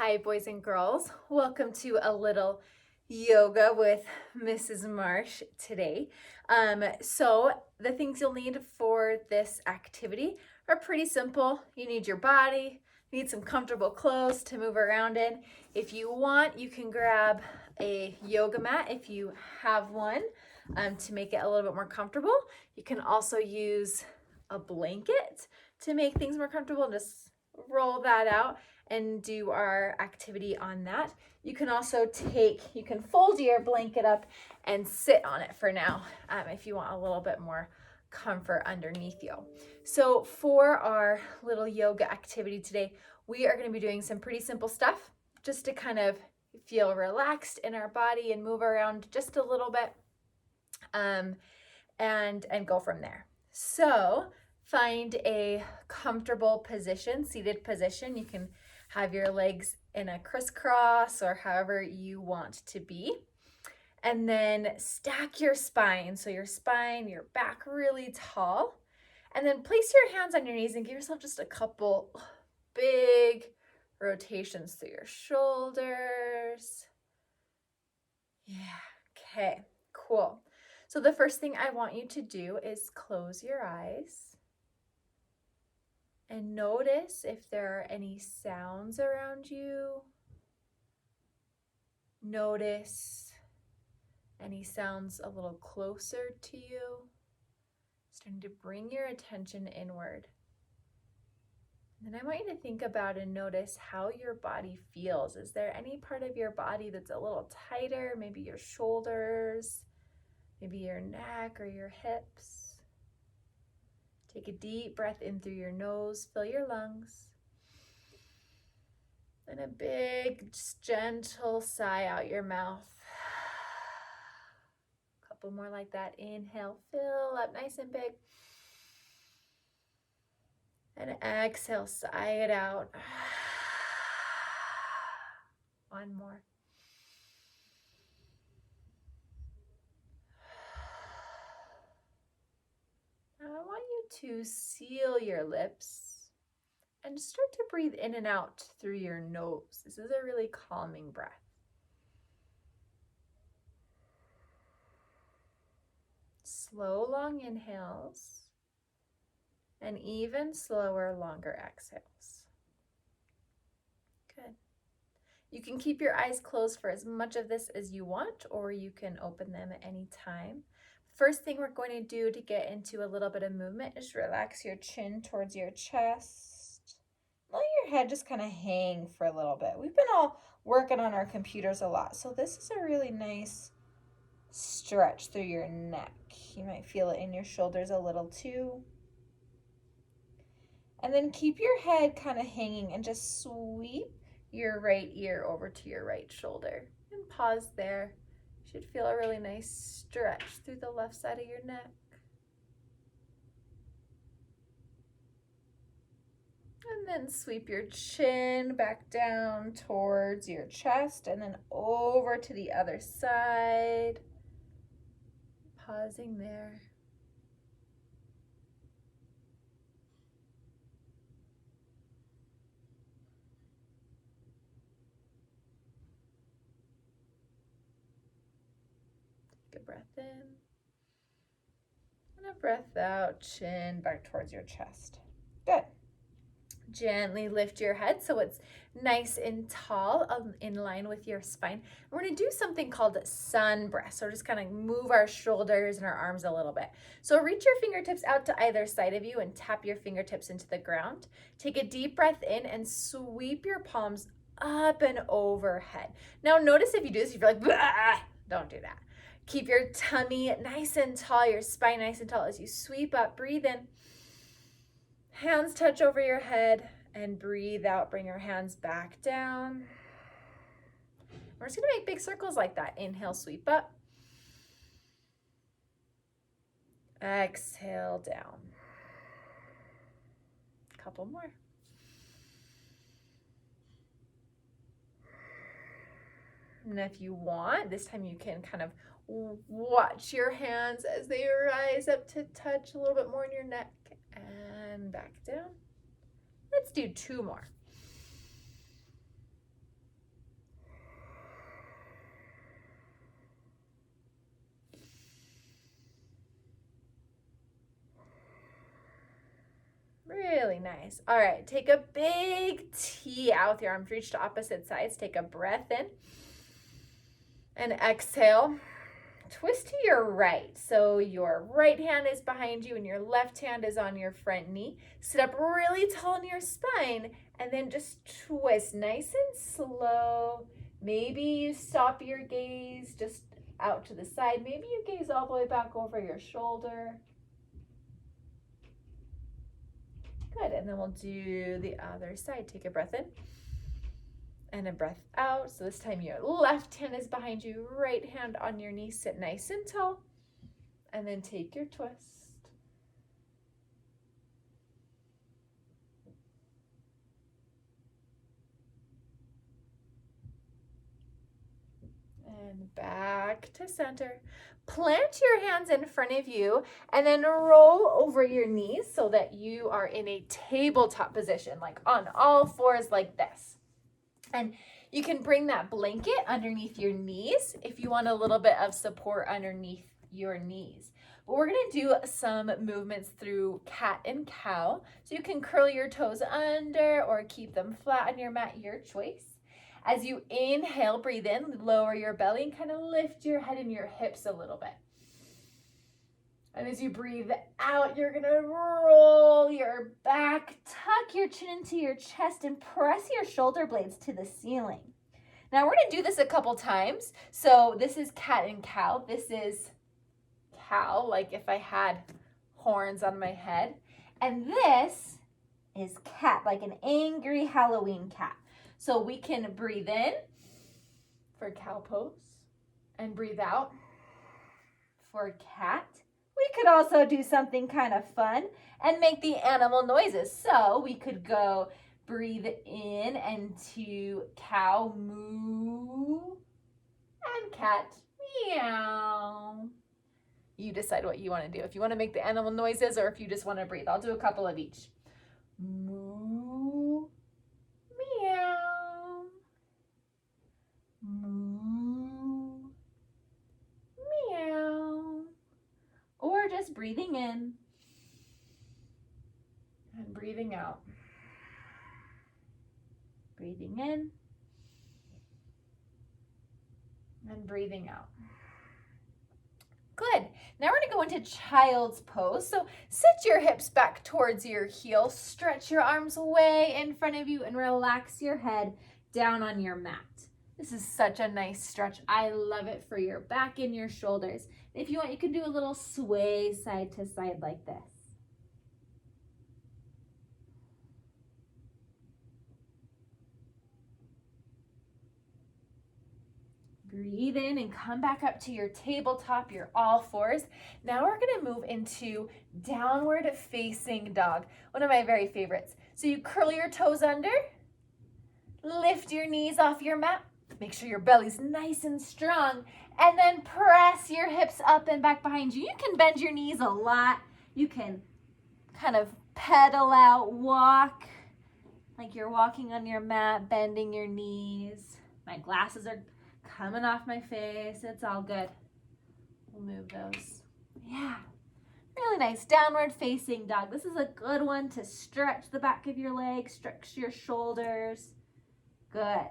Hi, boys and girls. Welcome to a little yoga with Mrs. Marsh today. So the things you'll need for this activity are pretty simple. You need your body, you need some comfortable clothes to move around in. If you want, you can grab a yoga mat if you have one to make it a little bit more comfortable. You can also use a blanket to make things more comfortable and just roll that out and do our activity on that. You can also you can fold your blanket up and sit on it for now if you want a little bit more comfort underneath you. So for our little yoga activity today, we are going to be doing some pretty simple stuff just to kind of feel relaxed in our body and move around just a little bit and go from there. So find a comfortable position, seated position. You can have your legs in a crisscross or however you want to be. And then stack your spine. So your spine, your back really tall. And then place your hands on your knees and give yourself just a couple big rotations through your shoulders. Yeah, okay, cool. So the first thing I want you to do is close your eyes and notice if there are any sounds around you. Notice any sounds a little closer to you. Starting to bring your attention inward. And then I want you to think about and notice how your body feels. Is there any part of your body that's a little tighter? Maybe your shoulders, maybe your neck or your hips. Take a deep breath in through your nose, fill your lungs. And a big, gentle sigh out your mouth. A couple more like that. Inhale, fill up nice and big. And exhale, sigh it out. One more. Now I want you to seal your lips and start to breathe in and out through your nose. This is a really calming breath. Slow, long inhales and even slower, longer exhales. Good. You can keep your eyes closed for as much of this as you want, or you can open them at any time. First thing we're going to do to get into a little bit of movement is relax your chin towards your chest. Let your head just kind of hang for a little bit. We've been all working on our computers a lot, so this is a really nice stretch through your neck. You might feel it in your shoulders a little too. And then keep your head kind of hanging and just sweep your right ear over to your right shoulder. And pause there. You should feel a really nice stretch through the left side of your neck. And then sweep your chin back down towards your chest and then over to the other side. Pausing there. Take a breath in and a breath out, chin back towards your chest. Good. Gently lift your head so it's nice and tall in line with your spine. We're going to do something called sun breath. So just kind of move our shoulders and our arms a little bit. So reach your fingertips out to either side of you and tap your fingertips into the ground. Take a deep breath in and sweep your palms up and overhead. Now notice if you do this, if you're like, bah! Don't do that. Keep your tummy nice and tall, your spine nice and tall as you sweep up. Breathe in. Hands touch over your head and breathe out. Bring your hands back down. We're just going to make big circles like that. Inhale, sweep up. Exhale, down. Couple more. And if you want, this time you can kind of watch your hands as they rise up to touch a little bit more in your neck and back down. Let's do two more. Really nice. All right, take a big T out with your arms reached to opposite sides. Take a breath in and exhale. Twist to your right. So your right hand is behind you and your left hand is on your front knee. Sit up really tall in your spine and then just twist nice and slow. Maybe you stop your gaze just out to the side. Maybe you gaze all the way back over your shoulder. Good, and then we'll do the other side. Take a breath in and a breath out. So this time your left hand is behind you, right hand on your knee. Sit nice and tall, and then take your twist. And back to center. Plant your hands in front of you and then roll over your knees so that you are in a tabletop position, like on all fours like this. And you can bring that blanket underneath your knees if you want a little bit of support underneath your knees. But we're going to do some movements through cat and cow. So you can curl your toes under or keep them flat on your mat, your choice. As you inhale, breathe in, lower your belly and kind of lift your head and your hips a little bit. And as you breathe out, you're gonna roll your back, tuck your chin into your chest and press your shoulder blades to the ceiling. Now we're gonna do this a couple times. So this is cat and cow. This is cow, like if I had horns on my head. And this is cat, like an angry Halloween cat. So we can breathe in for cow pose and breathe out for cat. We could also do something kind of fun and make the animal noises. So we could go breathe in and to cow, moo, and cat, meow. You decide what you want to do. If you want to make the animal noises or if you just want to breathe. I'll do a couple of each. Moo, meow, moo, meow. Or just breathing in and breathing out. Breathing in and breathing out. Good. Now we're going to go into child's pose. So sit your hips back towards your heels, stretch your arms way in front of you and relax your head down on your mat. This is such a nice stretch. I love it for your back and your shoulders. If you want, you can do a little sway side to side like this. Breathe in and come back up to your tabletop, your all fours. Now we're going to move into downward facing dog, one of my very favorites. So you curl your toes under, lift your knees off your mat, make sure your belly's nice and strong, and then press your hips up and back behind you. You can bend your knees a lot. You can kind of pedal out, walk like you're walking on your mat, bending your knees. My glasses are coming off my face. It's all good. We'll move those. Yeah. Really nice. Downward facing dog. This is a good one to stretch the back of your legs, stretch your shoulders. Good.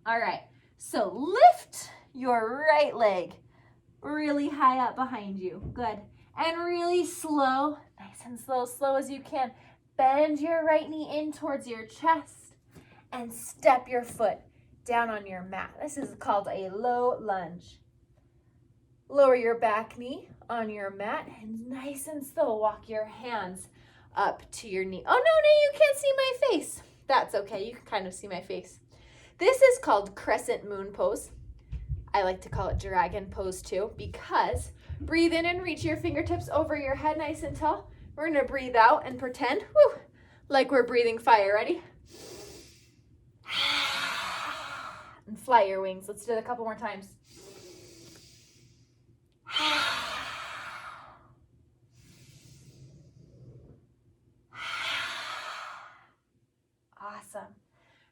All right. So lift your right leg really high up behind you. Good. And really slow, nice and slow as you can. Bend your right knee in towards your chest and step your foot down on your mat. This is called a low lunge. Lower your back knee on your mat and nice and slow walk your hands up to your knee. Oh, no, you can't see my face. That's okay. You can kind of see my face. This is called Crescent Moon pose. I like to call it dragon pose too because breathe in and reach your fingertips over your head nice and tall. We're going to breathe out and pretend like we're breathing fire. Ready? And fly your wings. Let's do it a couple more times. Awesome.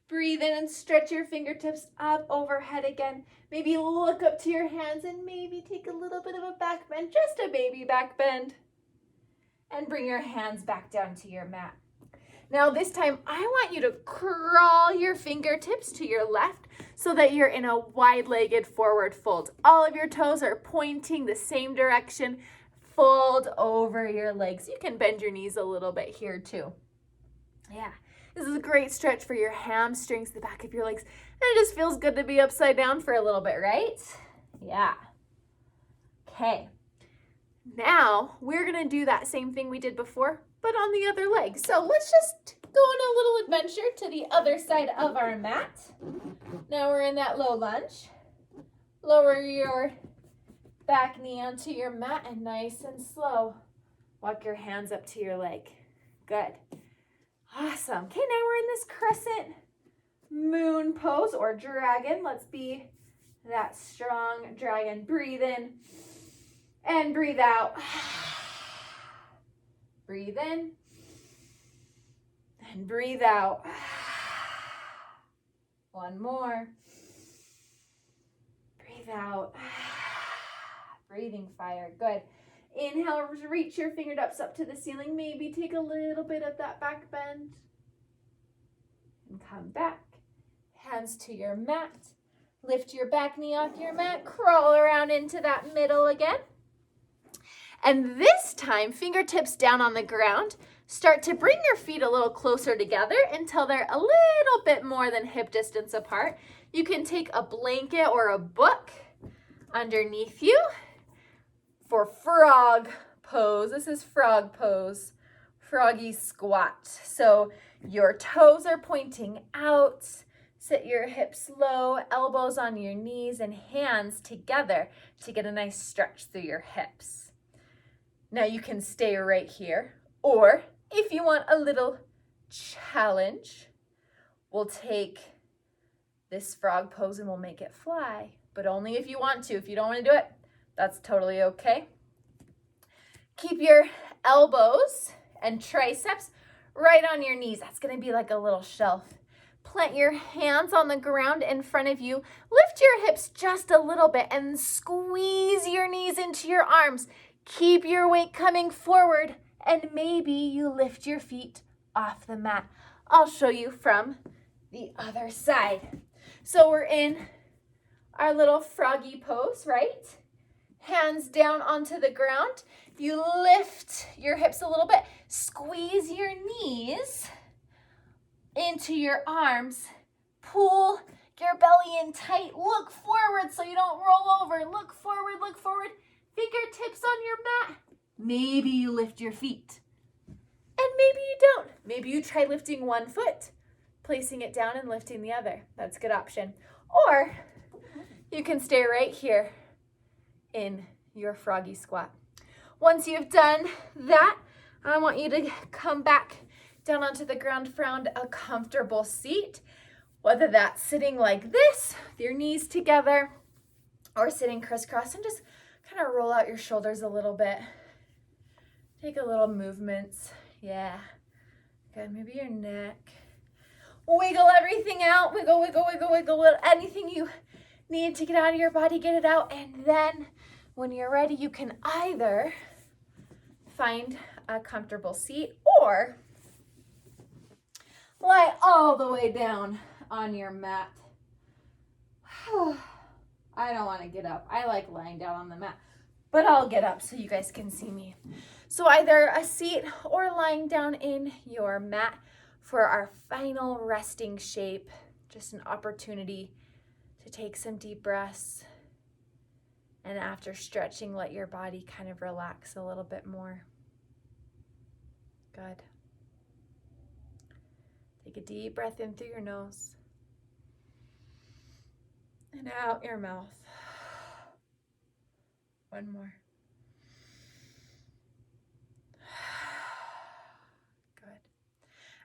Breathe in and stretch your fingertips up overhead again. Maybe look up to your hands and maybe take a little bit of a back bend, just a baby back bend. and bring your hands back down to your mat. Now this time, I want you to crawl your fingertips to your left so that you're in a wide-legged forward fold. All of your toes are pointing the same direction. Fold over your legs. You can bend your knees a little bit here too. Yeah, this is a great stretch for your hamstrings, the back of your legs. And it just feels good to be upside down for a little bit, right? Yeah. Okay. Now we're gonna do that same thing we did before, but on the other leg. So let's just go on a little adventure to the other side of our mat. Now we're in that low lunge. Lower your back knee onto your mat and nice and slow, walk your hands up to your leg. Good. Awesome. Okay, now we're in this crescent moon pose or dragon. Let's be that strong dragon. Breathe in and breathe out. Breathe in and breathe out. One more. Breathe out. Breathing fire. Good. Inhale, reach your fingertips up to the ceiling. Maybe take a little bit of that back bend. And come back. Hands to your mat. Lift your back knee off your mat. Crawl around into that middle again. And this time, fingertips down on the ground. Start to bring your feet a little closer together until they're a little bit more than hip distance apart. You can take a blanket or a book underneath you for frog pose. This is frog pose, froggy squat. So your toes are pointing out. Sit your hips low, elbows on your knees, and hands together to get a nice stretch through your hips. Now you can stay right here, or if you want a little challenge, we'll take this frog pose and we'll make it fly, but only if you want to. If you don't want to do it, that's totally okay. Keep your elbows and triceps right on your knees. That's going to be like a little shelf. Plant your hands on the ground in front of you. Lift your hips just a little bit and squeeze your knees into your arms. Keep your weight coming forward, and maybe you lift your feet off the mat. I'll show you from the other side. So we're in our little froggy pose, right? Hands down onto the ground. You lift your hips a little bit. Squeeze your knees into your arms. Pull your belly in tight. Look forward so you don't roll over. Look forward, look forward. Fingertips on your mat. Maybe you lift your feet. And maybe you don't. Maybe you try lifting one foot, placing it down and lifting the other. That's a good option. Or you can stay right here in your froggy squat. Once you've done that, I want you to come back down onto the ground, found a comfortable seat, whether that's sitting like this, with your knees together, or sitting crisscross, and just kind of roll out your shoulders a little bit. Take a little movements. Yeah. Good. Maybe your neck. Wiggle everything out. Wiggle, wiggle, wiggle, wiggle. Anything you need to get out of your body, get it out. And then when you're ready, you can either find a comfortable seat or lie all the way down on your mat. I don't want to get up. I like lying down on the mat, but I'll get up so you guys can see me. So either a seat or lying down in your mat for our final resting shape. Just an opportunity to take some deep breaths. And after stretching, let your body kind of relax a little bit more. Good. Take a deep breath in through your nose and out your mouth. One more. Good.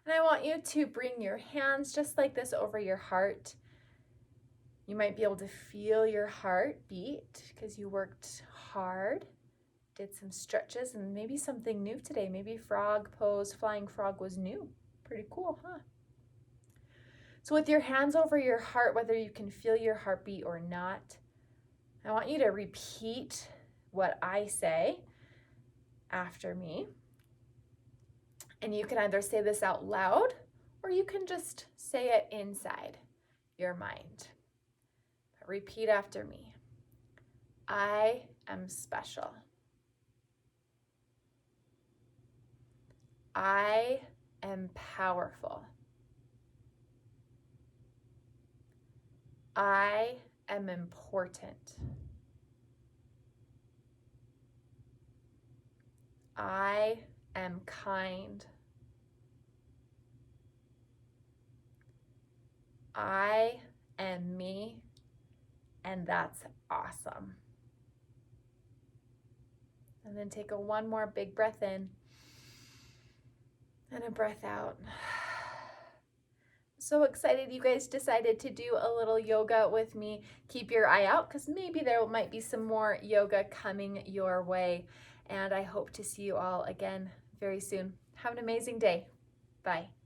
And I want you to bring your hands just like this over your heart. You might be able to feel your heart beat because you worked hard, did some stretches, and maybe something new today. Maybe frog pose, flying frog was new. Pretty cool, huh? So with your hands over your heart, whether you can feel your heartbeat or not, I want you to repeat what I say after me. And you can either say this out loud or you can just say it inside your mind. But repeat after me. I am special. I am powerful. I am important. I am kind. I am me, and that's awesome. And then take one more big breath in and a breath out. So excited you guys decided to do a little yoga with me. Keep your eye out because maybe there might be some more yoga coming your way. And I hope to see you all again very soon. Have an amazing day. Bye.